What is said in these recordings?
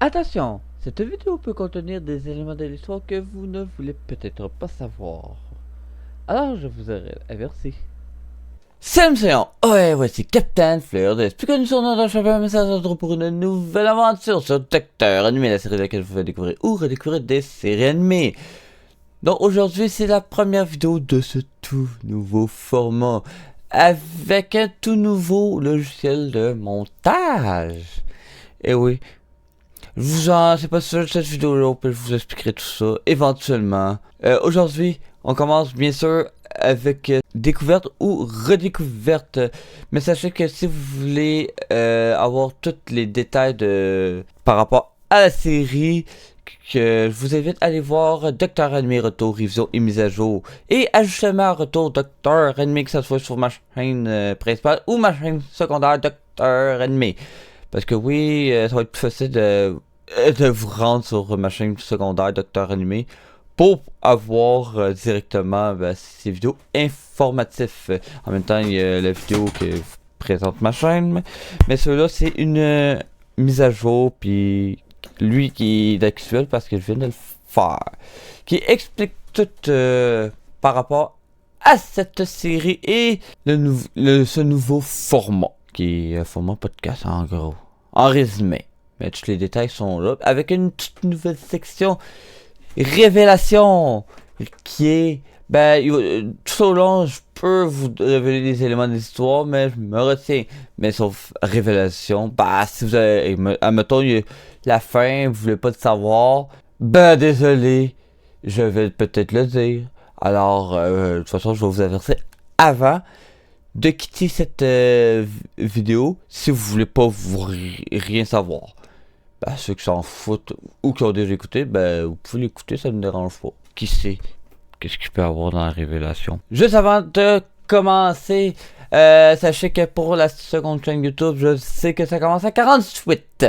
Attention, cette vidéo peut contenir des éléments de l'histoire que vous ne voulez peut-être pas savoir. Alors je vous avertis. Salut Séant, ouais, voici Captain Fleur de Puis que nous sommes dans un message pour une nouvelle aventure sur Docteur Animé, la série dans laquelle je vous fais découvrir ou redécouvrir des séries animées. Donc aujourd'hui c'est la première vidéo de ce tout nouveau format avec un tout nouveau logiciel de montage. Et oui, je vous en sais pas sur cette vidéo-là, je vous expliquerai tout ça éventuellement. Aujourd'hui, on commence bien sûr avec découverte ou redécouverte. Mais sachez que si vous voulez avoir tous les détails par rapport à la série, que je vous invite à aller voir Docteur Animé Retour, révision et mise à jour. Et ajustement Retour Docteur Animé, que ce soit sur ma chaîne principale ou ma chaîne secondaire Docteur Animé. Parce que oui, ça va être plus facile de vous rendre sur ma chaîne secondaire Docteur Animé pour avoir directement ces vidéos informatives. En même temps, il y a la vidéo que présente ma chaîne, mais celui-là c'est une mise à jour, puis lui qui est d'actuel parce que je viens de le faire, qui explique tout par rapport à cette série et ce nouveau format, qui est un format podcast en gros. En résumé, mais tous les détails sont là, avec une toute nouvelle section révélation, qui est, tout au long, je peux vous révéler des éléments de l'histoire, mais je me retiens. Mais sauf révélation, si vous avez, admettons, la fin, vous voulez pas le savoir, désolé, je vais peut-être le dire. Alors, de toute façon, je vais vous avertir avant de quitter cette vidéo si vous voulez pas rien savoir. Ceux qui s'en foutent ou qui ont déjà écouté, vous pouvez l'écouter, ça ne me dérange pas. Qui sait qu'est-ce qu'il peut y avoir dans la révélation. Juste avant de commencer, sachez que pour la seconde chaîne YouTube, je sais que ça commence à 48.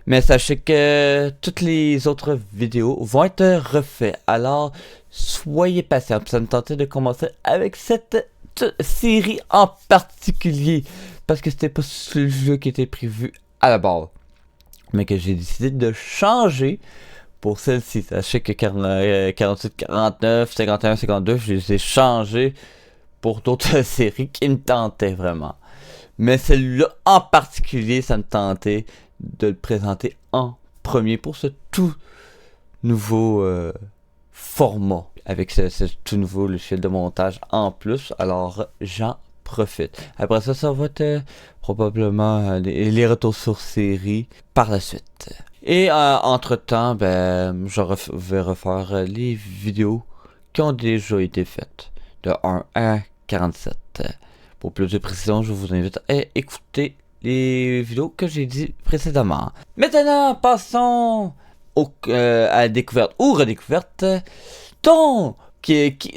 Mais sachez que toutes les autres vidéos vont être refaites. Alors, soyez patients. Ça me tentait de commencer avec cette série en particulier, parce que c'était pas ce jeu qui était prévu à la base, mais que j'ai décidé de changer pour celle-ci. Sachez que 48, 49, 51, 52, je les ai changés pour d'autres séries qui me tentaient vraiment. Mais celle-là en particulier, ça me tentait de le présenter en premier pour ce tout nouveau format, avec ce tout nouveau logiciel de montage en plus. Alors j'en profite. Après ça, ça va être probablement les retours sur série par la suite. Et entre temps, je vais refaire les vidéos qui ont déjà été faites de 1 à 47. Pour plus de précision, je vous invite à écouter les vidéos que j'ai dit précédemment. Maintenant, passons à la découverte ou redécouverte. Donc,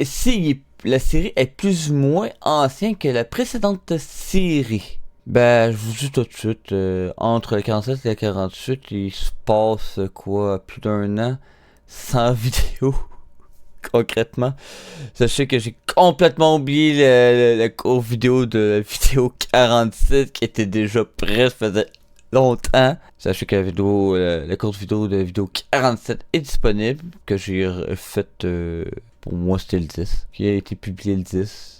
si la série est plus ou moins ancienne que la précédente série. Je vous dis tout de suite, entre le 47 et le 48, il se passe quoi, plus d'un an sans vidéo, concrètement. Sachez que j'ai complètement oublié la courte vidéo de la vidéo 47 qui était déjà prête, faisait longtemps. Sachez que la courte vidéo de la vidéo 47 est disponible, que j'ai faite, pour moi c'était le 10, qui a été publié le 10.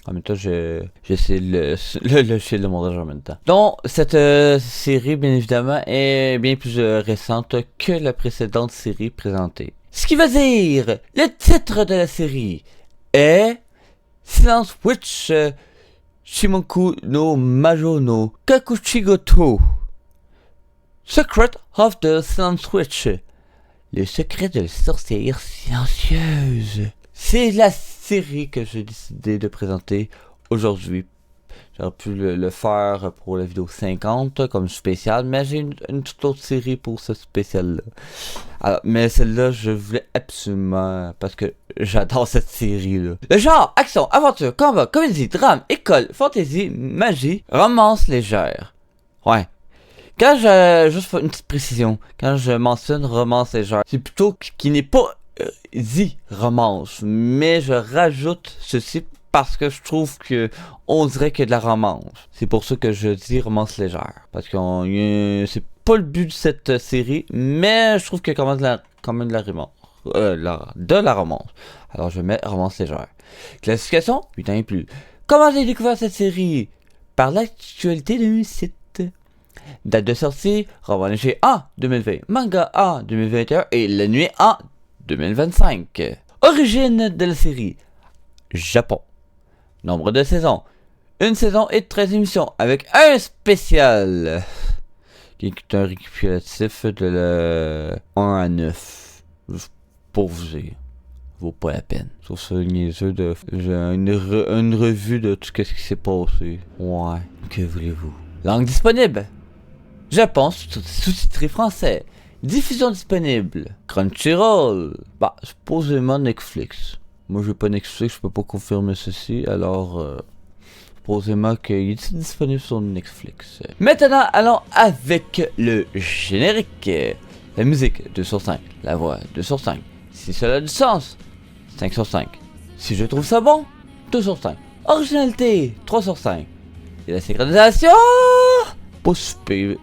En même temps, j'essaie le logiciel de montage en même temps. Donc, cette série, bien évidemment, est bien plus récente que la précédente série présentée. Ce qui veut dire, le titre de la série est Silence Witch Shimoku no Majo no Kakushigoto. Secret of the Silence Witch. Le secret de la sorcière silencieuse. C'est la série que j'ai décidé de présenter aujourd'hui. J'aurais pu le faire pour la vidéo 50 comme spécial, mais j'ai une toute autre série pour ce spécial-là. Alors, mais celle-là, je voulais absolument, parce que j'adore cette série-là. Le genre, action, aventure, combat, comédie, drame, école, fantasy, magie, romance légère. Ouais. Juste une petite précision, quand je mentionne romance légère, c'est plutôt qui n'est pas dit romance, mais je rajoute ceci parce que je trouve que on dirait qu'il y a de la romance. C'est pour ça que je dis romance légère. Parce que c'est pas le but de cette série, mais je trouve qu'il y a quand même de la romance. De la romance. Alors je mets romance légère. Classification, 8 ans et plus. Comment j'ai découvert cette série? Par l'actualité d'un site. Date de sortie, roman léger en 2020, manga en 2021 et l'anime en 2025. Origine de la série, Japon. Nombre de saisons, une saison et 13 émissions avec un spécial qui est un récapitulatif de le 1 à 9. Juste pour vous dire, vaut pas la peine. Sauf ça, niaiseux de une revue de tout ce qui s'est passé. Ouais, que voulez-vous. Langue disponible, Japon, sous-titré français. Diffusion disponible, Crunchyroll. Bah, supposément Netflix. Moi, j'ai pas Netflix, je peux pas confirmer ceci, alors supposément qu'il est disponible sur Netflix. Maintenant, allons avec le générique. La musique, 2 sur 5. La voix, 2 sur 5. Si cela a du sens, 5 sur 5. Si je trouve ça bon, 2 sur 5. Originalité, 3 sur 5. Et la synchronisation, pas super.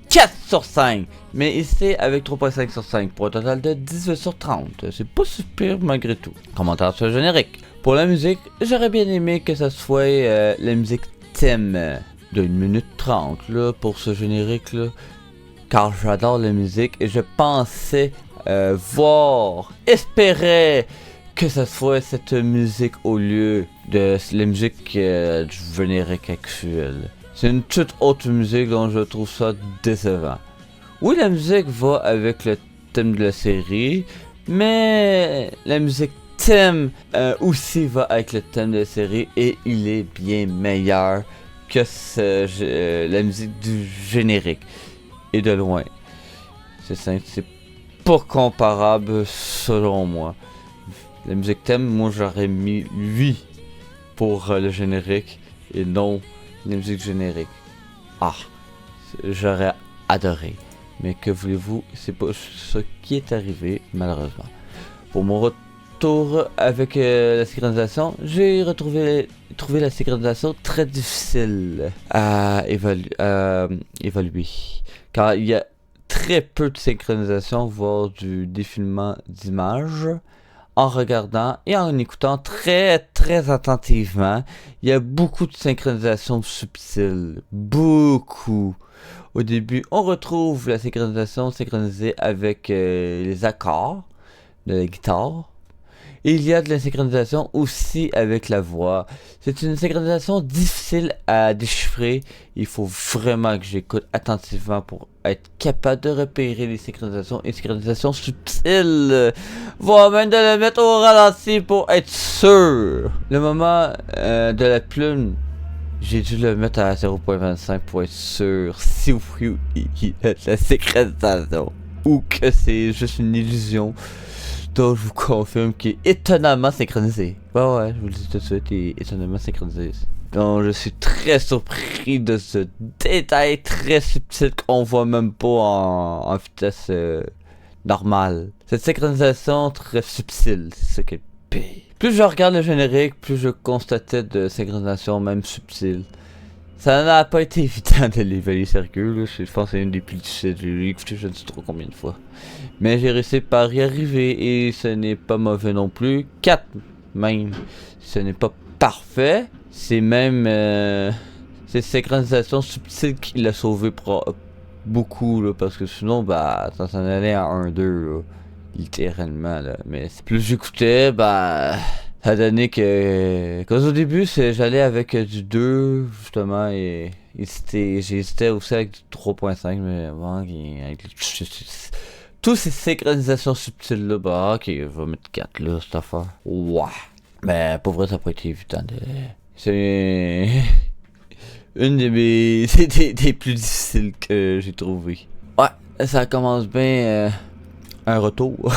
4 sur 5, mais ici avec 3.5 sur 5 pour un total de 18 sur 30. C'est pas super malgré tout. Commentaire sur le générique. Pour la musique, j'aurais bien aimé que ça soit la musique thème de 1 minute 30 là, pour ce générique là. Car j'adore la musique et je pensais espérer que ça soit cette musique au lieu de la musique du générique actuel. C'est une toute autre musique dont je trouve ça décevant. Oui, la musique va avec le thème de la série, mais la musique thème aussi va avec le thème de la série et il est bien meilleur que la musique du générique. Et de loin. C'est pas comparable selon moi. La musique thème, moi j'aurais mis 8 pour le générique et non la musique générique. Ah, j'aurais adoré. Mais que voulez-vous, c'est pas ce qui est arrivé, malheureusement. Pour mon retour avec la synchronisation, j'ai trouvé la synchronisation très difficile à évaluer. Car il y a très peu de synchronisation, voire du défilement d'images. En regardant et en écoutant très très attentivement, il y a beaucoup de synchronisation subtile. Beaucoup. Au début, on retrouve la synchronisation synchronisée avec les accords de la guitare. Et il y a de la synchronisation aussi avec la voix. C'est une synchronisation difficile à déchiffrer. Il faut vraiment que j'écoute attentivement pour être capable de repérer les synchronisations et synchronisations subtiles. Voire même de le mettre au ralenti pour être sûr. Le moment de la plume, j'ai dû le mettre à 0.25 pour être sûr si oui il y a de la synchronisation ou que c'est juste une illusion. Donc, je vous confirme qu'il est étonnamment synchronisé. Ouais, je vous le dis tout de suite, il est étonnamment synchronisé. Donc, je suis très surpris de ce détail très subtil qu'on voit même pas en vitesse normale. Cette synchronisation très subtile, c'est ce qui est pire. Plus je regarde le générique, plus je constatais de synchronisation même subtile. Ça n'a pas été évident de l'évaluer sérieux, là. Je pense que c'est une des plus difficiles. J'ai écouté je ne sais trop combien de fois. Mais j'ai réussi par y arriver et ce n'est pas mauvais non plus. 4 même. Ce n'est pas parfait. C'est même cette synchronisation subtile qui l'a sauvé beaucoup là, parce que sinon bah ça s'en allait à 1-2 là, littéralement là. Mais plus j'écoutais bah ça donnait que au début j'allais avec du 2 justement et j'hésitais aussi avec du 3.5 mais bon avec toutes ces synchronisations subtiles là bah ok je vais mettre 4 là cette affaire. Ouais. Mais pour vrai ça n'a pas été évident de... C'est une des plus difficiles que j'ai trouvé. Ouais, ça commence bien un retour.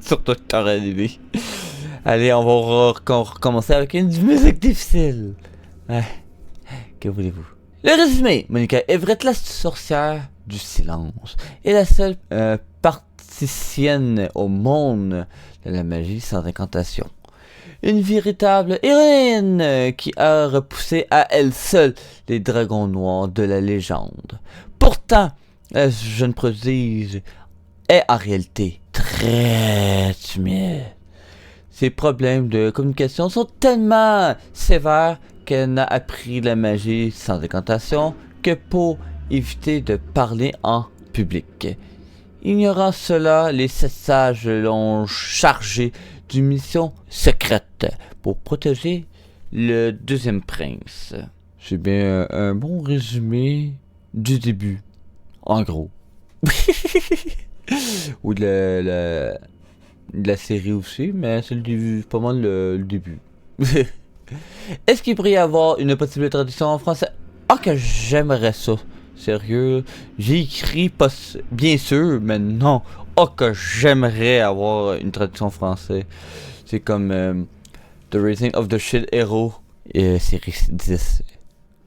Surtout que t'aurais aimé. Allez, on va recommencer avec une musique difficile. Ouais, que voulez-vous? Le résumé, Monica Everett, la sorcière du silence, est la seule particienne au monde de la magie sans incantation. une véritable héroïne qui a repoussé à elle seule les dragons noirs de la légende. Pourtant, la jeune prodige est en réalité très timide. Ses problèmes de communication sont tellement sévères qu'elle n'a appris la magie sans incantation que pour éviter de parler en public. Ignorant cela, les 7 sages l'ont chargé d'une mission secrète pour protéger le deuxième prince. C'est bien un bon résumé du début, en gros. Ou de la série aussi, mais c'est le début, pas mal le début. Est-ce qu'il pourrait y avoir une possible traduction en français? Ah, que j'aimerais ça. Sérieux, j'ai écrit pas bien sûr, mais non. Oh, que j'aimerais avoir une traduction en français. C'est comme The Rising of the Shield Hero, série 10.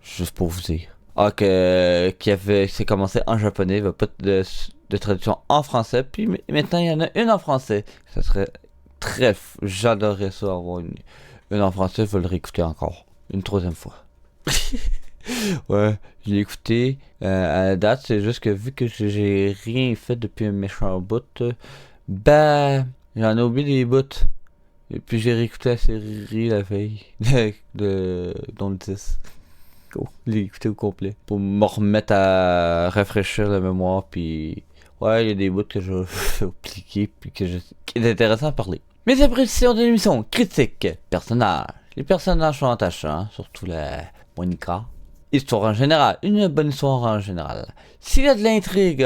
Juste pour vous dire. Ah, c'est commencé en japonais, il n'y a pas de traduction en français, puis maintenant il y en a une en français. Ça serait très. J'adorerais ça avoir une en français, je vais le réécouter encore. Une troisième fois. Ouais, je l'ai écouté à la date, c'est juste que vu que j'ai rien fait depuis un méchant bout, j'en ai oublié des bouts. Et puis j'ai réécouté la série la veille de Don 10. Oh, je l'ai écouté au complet. Pour me remettre à rafraîchir la mémoire, puis ouais, il y a des bouts que j'ai oubliés, puis qui est intéressant à parler. Mes appréciations de l'émission, critique, personnages. Les personnages sont attachants, surtout la Monica. Histoire en général, une bonne histoire en général. S'il y a de l'intrigue,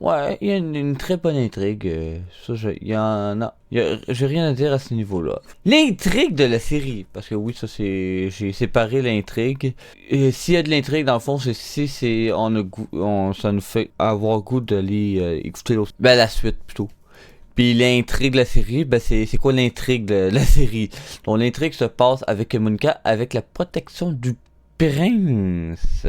ouais, il y a une très bonne intrigue. Ça, il y en a. J'ai rien à dire à ce niveau-là. L'intrigue de la série, parce que oui, ça c'est, j'ai séparé l'intrigue. Et s'il y a de l'intrigue, dans le fond, c'est si c'est, ça nous fait avoir goût d'aller écouter l'autre, la suite plutôt. Puis l'intrigue de la série, c'est quoi l'intrigue de la série? Donc l'intrigue se passe avec Monica, avec la protection du prince.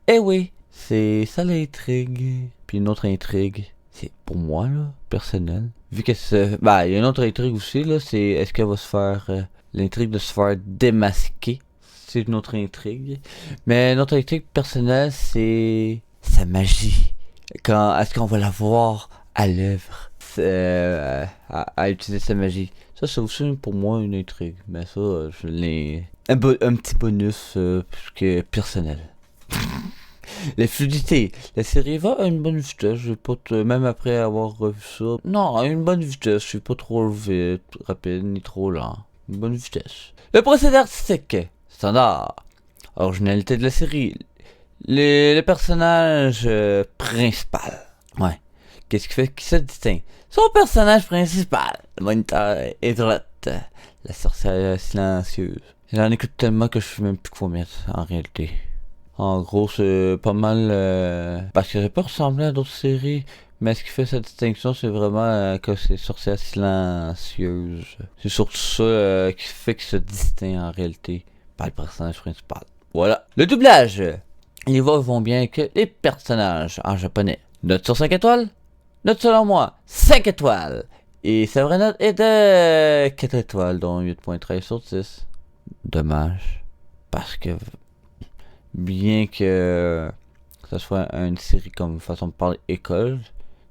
Eh oui, c'est ça l'intrigue. Puis une autre intrigue, c'est pour moi là, personnel. Vu que il y a une autre intrigue aussi là, c'est est-ce qu'elle va se faire l'intrigue de se faire démasquer. C'est une autre intrigue. Mais notre intrigue personnelle, c'est sa magie. Est-ce qu'on va la voir à l'œuvre à utiliser sa magie? Ça c'est aussi pour moi une intrigue. Mais ça, je l'ai un petit bonus que personnel. La fluidité. La série va à une bonne vitesse. Je vais pas même après avoir revu ça. Non, à une bonne vitesse. Je suis pas trop vite, rapide, ni trop lent. Une bonne vitesse. Le procédé artistique. Standard. Originalité de la série. Le personnage principal. Ouais. Qu'est-ce qui se distingue? Son personnage principal. Le moniteur Edrette. La sorcière silencieuse. J'en écoute tellement que je sais même plus quoi mettre en réalité. En gros, c'est pas mal parce que ça peut ressembler à d'autres séries, mais ce qui fait cette distinction, c'est vraiment que c'est sorcière silencieuse. C'est surtout ça qui fait qu'il se distingue en réalité par le personnage principal. Voilà. Le doublage. Les voix vont bien avec les personnages en japonais. Note sur 5 étoiles. Note selon moi, 5 étoiles. Et sa vraie note est de 4 étoiles, dont 8.13 sur 10. Dommage. Parce que bien que ça soit une série comme façon de parler école,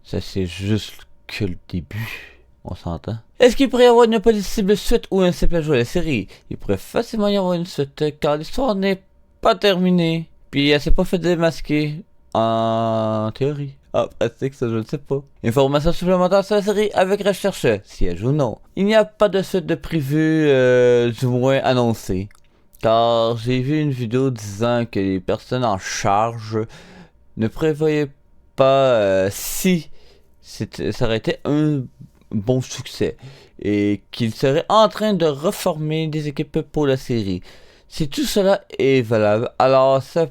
ça c'est juste que le début. On s'entend. Est-ce qu'il pourrait y avoir une possible suite ou un simple ajout à la série? Il pourrait facilement y avoir une suite car l'histoire n'est pas terminée. Puis elle s'est pas fait démasquer. En théorie. Ah, pratique, ça je ne sais pas. Information supplémentaire sur la série avec recherche, siège ou non. Il n'y a pas de suite de prévu, du moins annoncé. Car j'ai vu une vidéo disant que les personnes en charge ne prévoyaient pas si ça aurait été un bon succès. Et qu'ils seraient en train de reformer des équipes pour la série. Si tout cela est valable, alors ça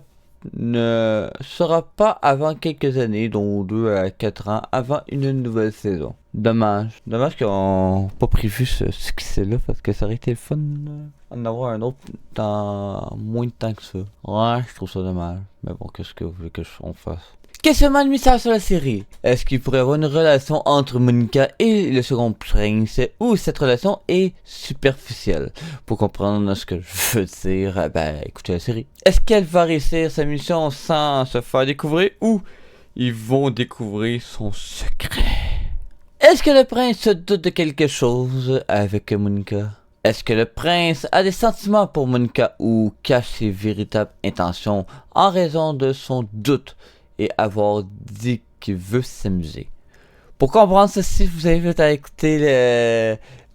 ne sera pas avant quelques années, dont 2 à 4 ans, avant une nouvelle saison. Dommage. Dommage qu'ils n'ont pas prévu ce succès-là, parce que ça aurait été le fun d'en avoir un autre dans moins de temps que ça. Ouais, je trouve ça dommage. Mais bon, qu'est-ce que vous voulez qu'on fasse? Questionnement de mystère sur la série. Est-ce qu'il pourrait y avoir une relation entre Monica et le second prince, ou cette relation est superficielle? Pour comprendre ce que je veux dire, écoutez la série. Est-ce qu'elle va réussir sa mission sans se faire découvrir, ou ils vont découvrir son secret? Est-ce que le prince se doute de quelque chose avec Monica? Est-ce que le prince a des sentiments pour Monica ou cache ses véritables intentions en raison de son doute et avoir dit qu'il veut s'amuser? Pour comprendre ceci, je vous invite à écouter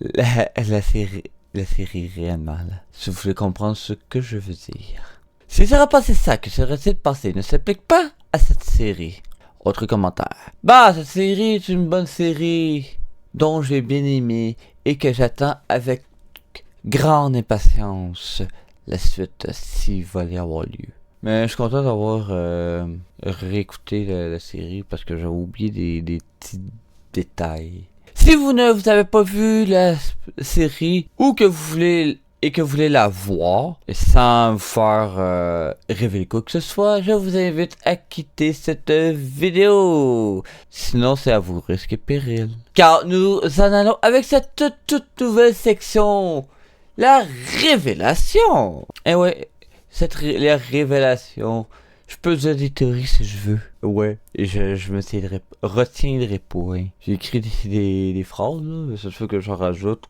la série réellement, là, si vous voulez comprendre ce que je veux dire. Si ça sera passé ça, que serait-il passé, ne s'applique pas à cette série. Autre commentaire. Bah, cette série est une bonne série dont j'ai bien aimé et que j'attends avec grande impatience la suite s'il va y avoir lieu. Mais je suis content d'avoir réécouté la série parce que j'ai oublié des petits détails. Si vous ne vous avez pas vu la série ou que vous voulez la voir et sans vous faire révéler quoi que ce soit, je vous invite à quitter cette vidéo. Sinon, c'est à vous risque et péril. Car nous en allons avec cette toute nouvelle section. La révélation. Eh ouais, la révélation. Je peux dire des théories si je veux. Ouais, et je me retiendrai pas. Hein. J'ai écrit des phrases, là. Ça se fait que j'en rajoute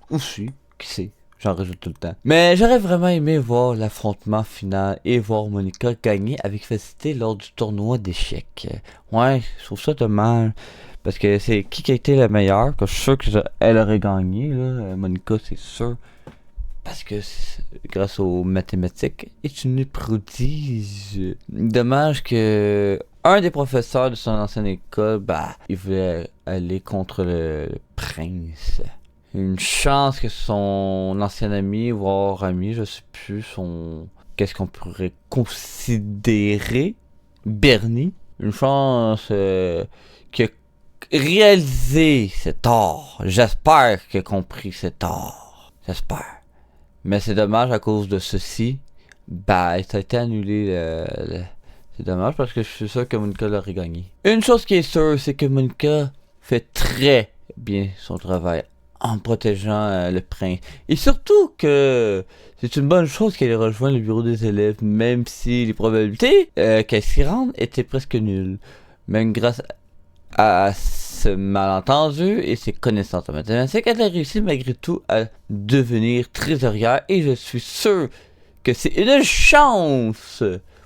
aussi. Qui sait? J'en rajoute tout le temps. Mais j'aurais vraiment aimé voir l'affrontement final et voir Monica gagner avec facilité lors du tournoi d'échecs. Ouais, je trouve ça dommage. Parce que c'est qui a été la meilleure. Que je suis sûr qu'elle aurait gagné, là. Monica, c'est sûr. Parce que grâce aux mathématiques, est une prodige. Dommage que un des professeurs de son ancienne école, il voulait aller contre le prince. Une chance que son ancien ami, voire ami, je sais plus, qu'est-ce qu'on pourrait considérer, Bernie. Une chance qu'il a réalisé cet art. J'espère qu'il a compris cet art. J'espère. Mais c'est dommage à cause de ceci. Ça a été annulé. C'est dommage parce que je suis sûr que Monica l'aurait gagné. Une chose qui est sûre, c'est que Monica fait très bien son travail en protégeant le prince. Et surtout que c'est une bonne chose qu'elle ait rejoint le bureau des élèves, même si les probabilités qu'elle s'y rende étaient presque nulles. Même grâce à ce malentendu et ses connaissances en mathématiques, elle a réussi malgré tout à devenir trésorière et je suis sûr que c'est une chance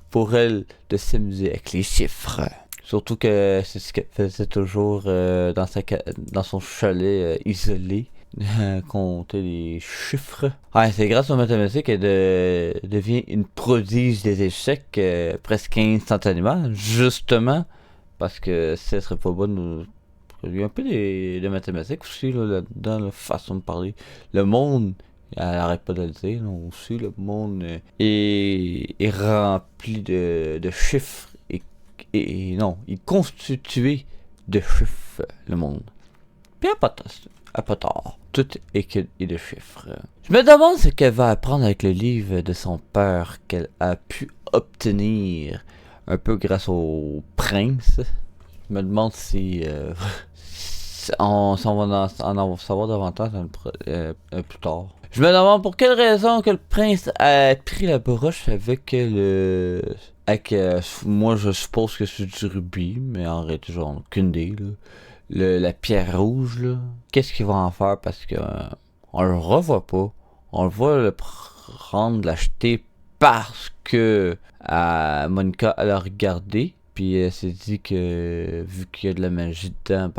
pour elle de s'amuser avec les chiffres. Surtout que c'est ce qu'elle faisait toujours dans son chalet isolé, compter les chiffres. Ouais, c'est grâce aux mathématiques qu'elle devient une prodige des échecs presque instantanément, justement. Parce que ce serait pas bon. Il y a un peu de mathématiques aussi là-dedans, la façon de parler. Le monde, elle arrête pas de le dire, là, aussi, le monde est rempli de chiffres. Et non, il est constitué de chiffres, le monde. Puis pas tard. Tout est de chiffres. Je me demande ce qu'elle va apprendre avec le livre de son père qu'elle a pu obtenir un peu grâce au prince. Je me demande si on va en savoir davantage plus tard. Je me demande pour quelle raison que le prince a pris la broche avec moi je suppose que c'est du rubis, mais en réalité j'en ai aucune idée là. La pierre rouge là. Qu'est-ce qu'il va en faire parce que on le revoit pas. On le voit le prendre, l'acheter parce que Monica elle a regardé, puis elle s'est dit que vu qu'il y a de la magie dedans,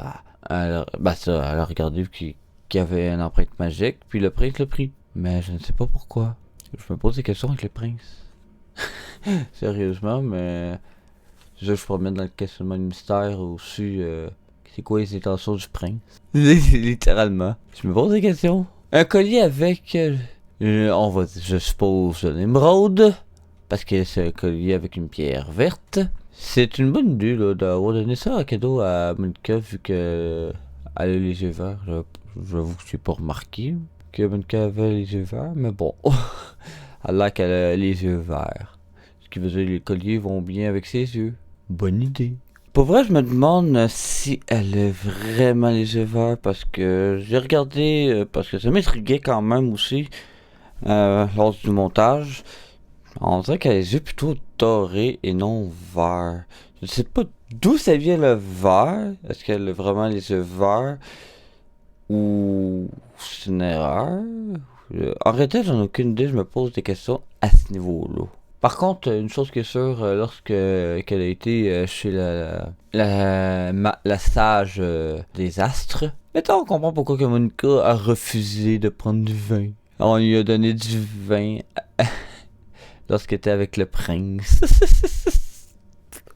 elle a regardé vu qu'il y avait une empreinte magique, puis le prince l'a pris. Mais je ne sais pas pourquoi. Je me pose des questions avec le prince. Sérieusement, mais je pourrais mettre dans le questionnement de mystère aussi. C'est quoi les intentions du prince? Littéralement. Je me pose des questions. Un collier avec, je suppose, un émeraude. Parce que c'est un collier avec une pierre verte. C'est une bonne idée là, d'avoir donné ça en cadeau à Monica vu qu'elle a les yeux verts. J'avoue que je n'ai pas remarqué que Monica avait les yeux verts, mais bon. Elle a qu'elle a les yeux verts. Ce qui veut dire que les colliers vont bien avec ses yeux. bonne idée. Pour vrai, je me demande si elle est vraiment les yeux verts parce que j'ai regardé, parce que ça m'intriguait quand même aussi lors du montage. On dirait qu'elle a les yeux plutôt dorés et non verts. Je ne sais pas d'où ça vient le vert. Est-ce qu'elle a vraiment les yeux verts ou c'est une erreur? En réalité, j'en ai aucune idée. Je me pose des questions à ce niveau-là. Par contre, une chose qui est sûre, lorsque qu'elle a été chez la sage des astres, maintenant on comprend pourquoi que Monica a refusé de prendre du vin. On lui a donné du vin lorsqu'elle était avec le prince.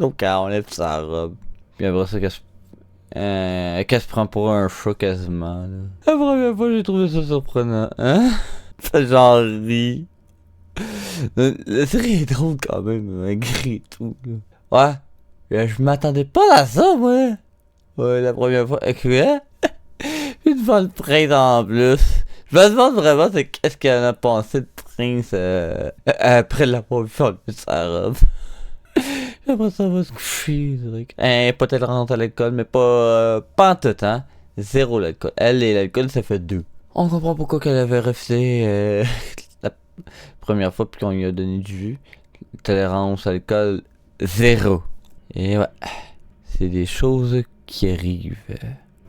Donc elle enlève sa robe. Puis après ça, qu'elle se prend pour un chat quasiment. Là. La première fois, j'ai trouvé ça surprenant. Hein? Genre ri. La série est drôle quand même, malgré tout. Là. Ouais, je m'attendais pas à ça, moi. Ouais, la première fois. Quoi? Devant le prince en plus. Je me demande vraiment qu'est-ce qu'elle a pensé de prince après l'avoir vu enlever sa robe. Après ça, va se coucher, peut-être rentrer à l'école, mais pas en tout, hein. Zéro l'alcool. Elle et l'alcool, ça fait 2. On comprend pourquoi qu'elle avait refusé la première fois, puis qu'on lui a donné du jus. Tolérance à l'alcool, 0. Et ouais, c'est des choses qui arrivent.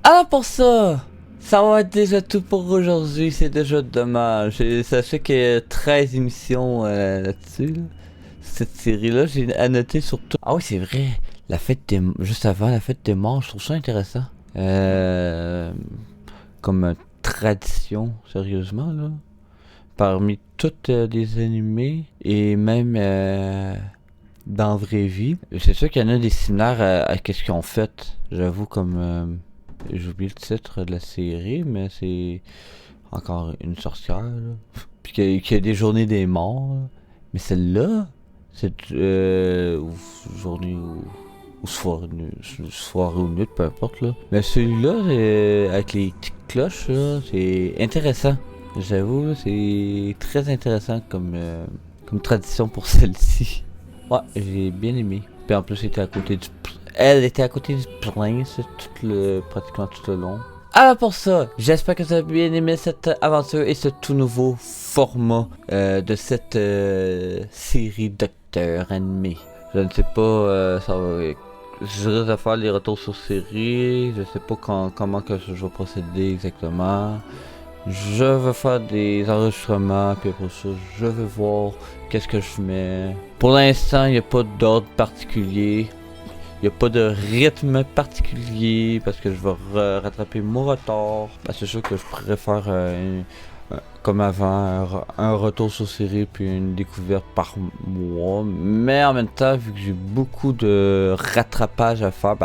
Alors pour ça va être déjà tout pour aujourd'hui, c'est déjà dommage. Sachez qu'il y a 13 émissions là-dessus, là. Cette série-là, j'ai annoté sur tout. Ah oui, c'est vrai, juste avant la fête des morts, je trouve ça intéressant. Comme tradition, sérieusement, là. Parmi toutes les animés, et même dans la vraie vie, c'est sûr qu'il y en a des similaires à ce qu'ils ont fait. J'avoue, comme... j'ai oublié le titre de la série, mais c'est encore une sorcière, là. Puis qu'il y a des journées des morts, là. Mais celle-là, c'est journée ou soirée ou nuit, peu importe, là. Mais celui-là, avec les petites cloches, là, c'est intéressant. J'avoue, c'est très intéressant comme tradition pour celle-ci. Ouais, j'ai bien aimé. Puis en plus, elle était à côté du prince pratiquement tout le long. Alors pour ça, j'espère que vous avez bien aimé cette aventure et ce tout nouveau format de cette série Docteur Animé. Je ne sais pas, je risque de faire les retours sur série, je sais pas comment que je vais procéder exactement. Je vais faire des enregistrements, puis après ça, je vais voir qu'est-ce que je mets. Pour l'instant, il n'y a pas d'ordre particulier. Il n'y a pas de rythme particulier parce que je vais rattraper mon retard. C'est sûr que je préfère comme avant un retour sur série puis une découverte par mois. Mais en même temps, vu que j'ai beaucoup de rattrapage à faire,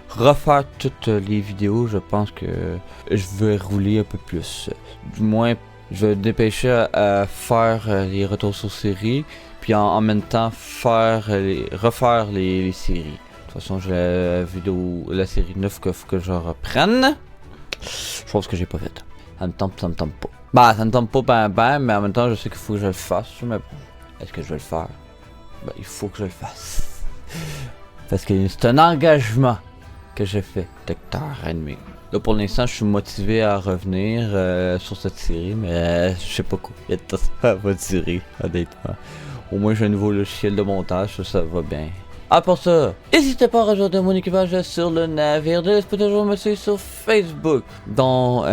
refaire toutes les vidéos, je pense que je vais rouler un peu plus. Du moins, je vais dépêcher à faire les retours sur série puis en même temps refaire les séries. De toute façon, j'ai la série 9 qu'il faut que je reprenne. Chose que j'ai pas faite. Ça me tente pas. Ça me tente pas mais en même temps, je sais qu'il faut que je le fasse. Mais bon, est-ce que je vais le faire? Il faut que je le fasse. Parce que c'est un engagement que j'ai fait, Docteur Animé. Là, pour l'instant, je suis motivé à revenir sur cette série, mais je sais pas quoi. Il y a tout ça à votre série, honnêtement. Au moins, j'ai un nouveau logiciel de montage, ça va bien. Ah, pour ça, n'hésitez pas à rejoindre mon équipage sur le navire de l'esprit de jour, me suivre sur Facebook. Donc,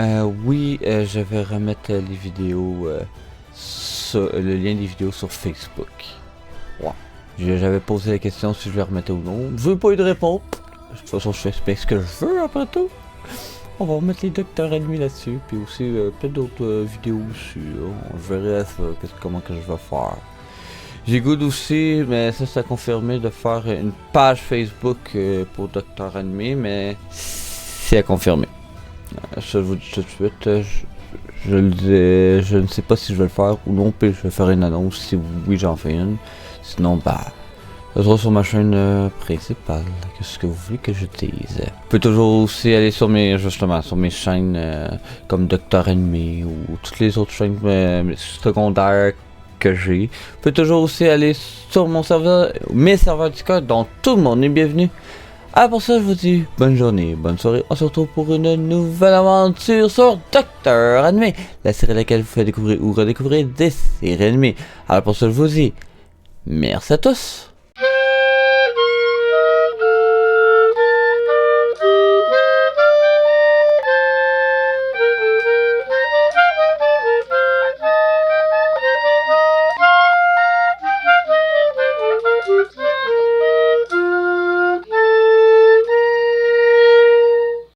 oui, je vais remettre les vidéos, le lien des vidéos sur Facebook. Ouais. J'avais posé la question si je le remettais ou non. Je veux pas eu de réponse. De toute façon, je fais ce que je veux après tout. On va remettre les Docteurs Animés là-dessus, puis aussi plein d'autres vidéos aussi. On verra comment que je vais faire. J'ai goût aussi, mais ça c'est à confirmer, de faire une page Facebook pour Docteur Animé, mais c'est à confirmer. Ça je vous dis tout de suite, je ne sais pas si je vais le faire ou non, puis je vais faire une annonce si oui j'en fais une. Sinon ça sera sur ma chaîne principale. Qu'est-ce que vous voulez que je dise? Vous pouvez toujours aussi aller sur mes chaînes comme Docteur Animé ou toutes les autres chaînes secondaires que j'ai. Vous pouvez toujours aussi aller sur mon serveur, mes serveurs Discord, dont tout le monde est bienvenu. Alors pour ça, je vous dis bonne journée, bonne soirée. On se retrouve pour une nouvelle aventure sur Docteur Animé, la série à laquelle vous faites découvrir ou redécouvrir des séries animées. Alors pour ça, je vous dis merci à tous.